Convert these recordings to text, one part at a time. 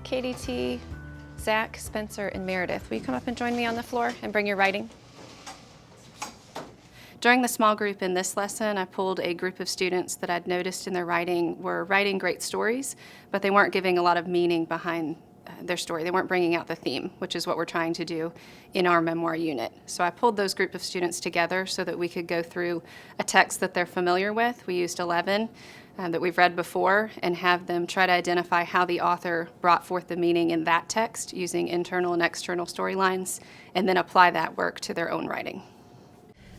Katie T, Zach, Spencer, and Meredith, will you come up and join me on the floor and bring your writing? During the small group in this lesson, I pulled a group of students that I'd noticed in their writing were writing great stories, but they weren't giving a lot of meaning behind their story. They weren't bringing out the theme, which is what we're trying to do in our memoir unit. So I pulled those group of students together so that we could go through a text that they're familiar with. We used 11 that we've read before and have them try to identify how the author brought forth the meaning in that text using internal and external storylines, and then apply that work to their own writing.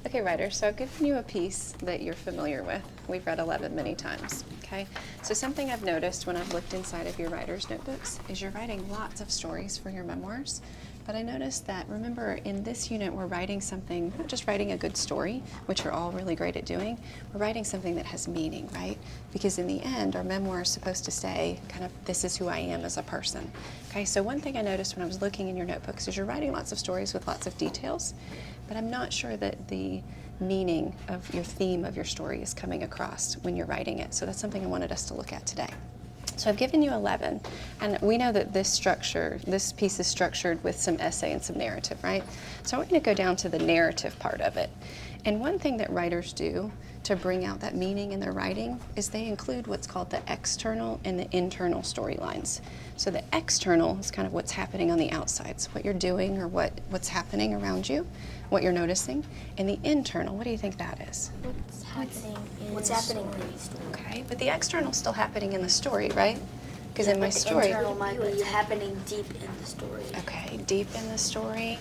Okay, writers, so I've given you a piece that you're familiar with. We've read 11 many times, okay? So something I've noticed when I've looked inside of your writer's notebooks is you're writing lots of stories for your memoirs, but I noticed that, remember, in this unit we're writing something, not just writing a good story, which you're all really great at doing, we're writing something that has meaning, right? Because in the end, our memoir is supposed to say, kind of, this is who I am as a person. Okay, so one thing I noticed when I was looking in your notebooks is you're writing lots of stories with lots of details, but I'm not sure that the meaning of your theme of your story is coming across when you're writing it. So that's something I wanted us to look at today. So I've given you 11, and we know that this piece is structured with some essay and some narrative, right? So I want you to go down to the narrative part of it. And one thing that writers do to bring out that meaning in their writing is they include what's called the external and the internal storylines. So the external is kind of what's happening on the outside, so what you're doing or what's happening around you, what you're noticing. And the internal, what do you think that is? What's happening in the story. Okay, but the external is still happening in the story, right? Because in my story... The internal might be happening deep in the story. Okay, deep in the story.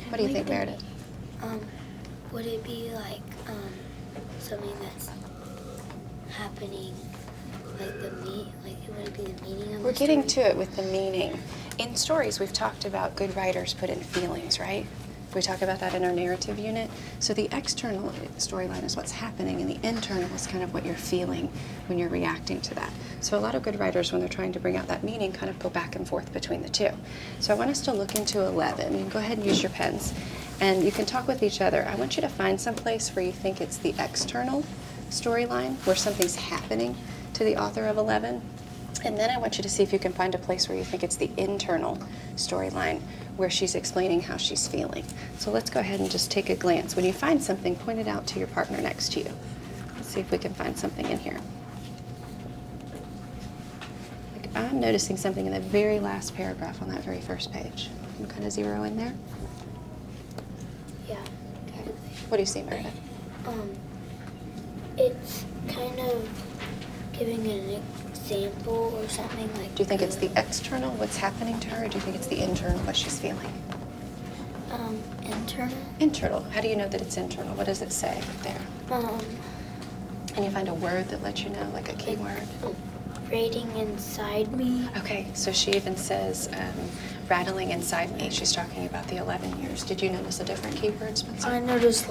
What do you think, Meredith? Would it be like something that's happening, like would it be the meaning of We're the getting story? to it with the meaning. In stories, we've talked about good writers put in feelings, right? We talk about that in our narrative unit. So the external storyline is what's happening, and the internal is kind of what you're feeling when you're reacting to that. So a lot of good writers, when they're trying to bring out that meaning, kind of go back and forth between the two. So I want us to look into 11. You can go ahead and use your pens, and you can talk with each other. I want you to find some place where you think it's the external storyline, where something's happening to the author of 11. And then I want you to see if you can find a place where you think it's the internal storyline, where she's explaining how she's feeling. So let's go ahead and just take a glance. When you find something, point it out to your partner next to you. Let's see if we can find something in here. Like, I'm noticing something in the very last paragraph on that very first page. Can you kind of zero in there? Yeah. Okay. What do you see, Meredith? It's kind of giving an example or something like. Do you think it's the external, what's happening to her, or do you think it's the internal, what she's feeling? Internal. Internal. How do you know that it's internal? What does it say there? Can you find a word that lets you know, like a key word? Rating inside me. Okay, so she even says rattling inside me. She's talking about the 11 years. Did you notice a different keyword, Spencer? I noticed,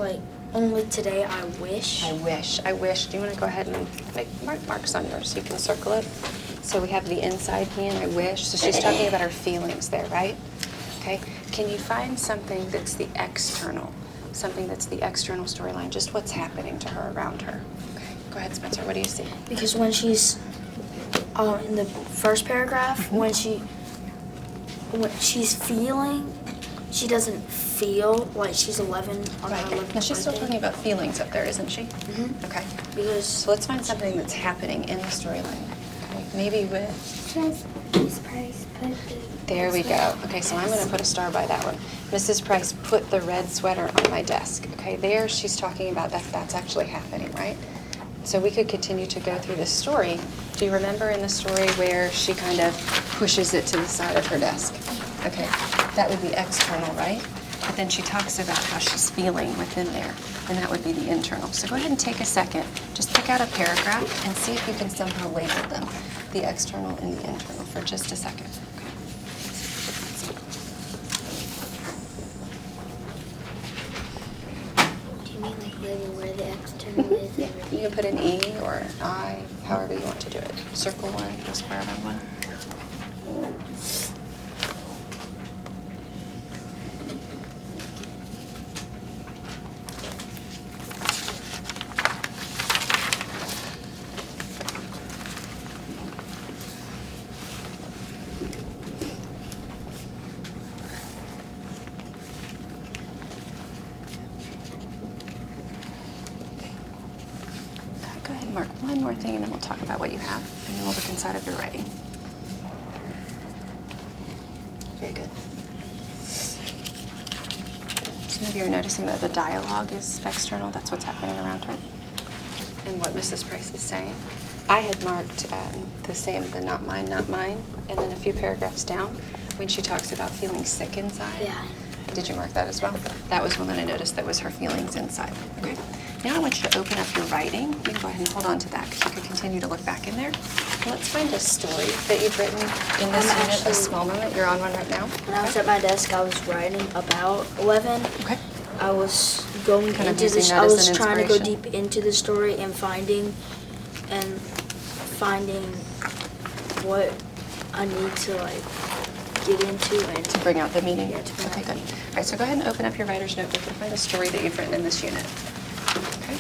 only today I wish. I wish. I wish. Do you want to go ahead and make marks on yours so you can circle it? So we have the inside me and I wish. So she's talking about her feelings there, right? Okay. Can you find something that's the external? Something that's the external storyline, just what's happening to her, around her. Okay. Go ahead, Spencer. What do you see? Because when she's in the first paragraph, when she's feeling, she doesn't feel like she's 11 on her 11th Now she's still birthday. talking about feelings up there, isn't she? Mm-hmm. Okay. Because So let's find something that's happening in the storyline. Okay. Maybe with... Mrs. Price put the. There we go. Okay, so I'm going to put a star by that one. Mrs. Price put the red sweater on my desk. Okay, there she's talking about that's actually happening, right? So we could continue to go through this story. Do you remember in the story where she kind of pushes it to the side of her desk? Okay, that would be external, right? But then she talks about how she's feeling within there, and that would be the internal. So go ahead and take a second. Just pick out a paragraph and see if you can somehow label them, the external and the internal, for just a second. Okay. Do you mean like label where the external is? Yeah, you can put an E or an I, however you want to do it. Circle one, go square around one. mark one more thing and then we'll talk about what you have, and then we'll look inside of your writing. Very good. So maybe you're noticing that the dialogue is external. That's what's happening around her. And what Mrs. Price is saying. I had marked the same, the not mine, and then a few paragraphs down when she talks about feeling sick inside. Yeah. Did you mark that as well? That was one that I noticed that was her feelings inside. Okay. Now I want you to open up your writing. You can go ahead and hold on to that because you can continue to look back in there. Let's find a story that you've written in this unit, a small moment. You're on one right now. When I was at my desk, I was writing about 11. Okay. I was going Kind of into using this. that I as was an trying to go inspiration. deep into the story and finding what I need to like get into and To bring out the meaning? Yeah, to bring Okay, out good. the meaning. All right, so go ahead and open up your writer's notebook and find a story that you've written in this unit. Okay?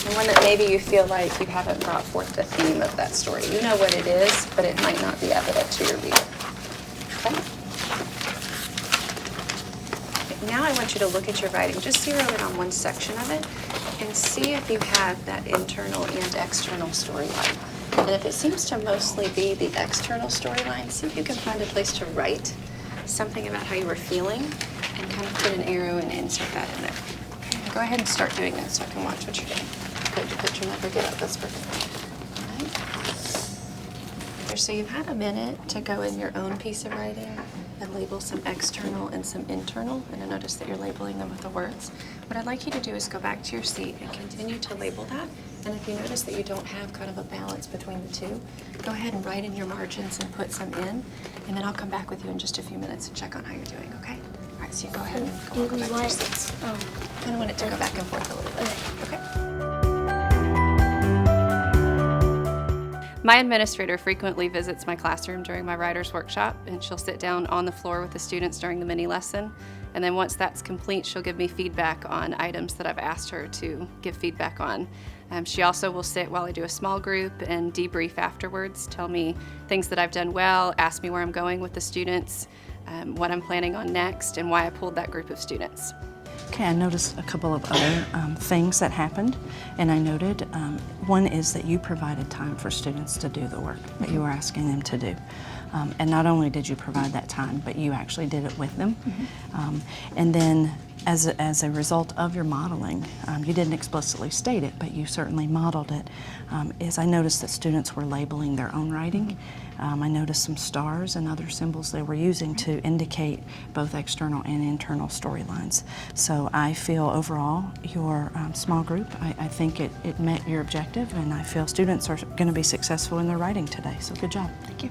And one that maybe you feel like you haven't brought forth the theme of that story. You know what it is, but it might not be evident to your reader. Okay? Now I want you to look at your writing. Just zero in on one section of it and see if you have that internal and external storyline. And if it seems to mostly be the external storyline, see if you can find a place to write something about how you were feeling and kind of put an arrow and insert that in there. Okay, now go ahead and start doing that so I can watch what you're doing. Good, your picture never get up. That's perfect. All right. So you've had a minute to go in your own piece of writing and label some external and some internal, and I notice that you're labeling them with the words. What I'd like you to do is go back to your seat and continue to label that, and if you notice that you don't have kind of a balance between the two, go ahead and write in your margins and put some in, and then I'll come back with you in just a few minutes and check on how you're doing, okay? All right, so you go ahead and go back to your seats. Kind of want it to go back and forth a little bit, okay? My administrator frequently visits my classroom during my writer's workshop, and she'll sit down on the floor with the students during the mini lesson. And then once that's complete, she'll give me feedback on items that I've asked her to give feedback on. She also will sit while I do a small group and debrief afterwards, tell me things that I've done well, ask me where I'm going with the students, what I'm planning on next, and why I pulled that group of students. Okay, I noticed a couple of other things that happened, and I noted one is that you provided time for students to do the work that you were asking them to do. And not only did you provide that time, but you actually did it with them. And then as a result of your modeling, you didn't explicitly state it, but you certainly modeled it, is I noticed that students were labeling their own writing. I noticed some stars and other symbols they were using to indicate both external and internal storylines. So I feel overall your small group, I think it met your objective, and I feel students are going to be successful in their writing today. So good job. Thank you.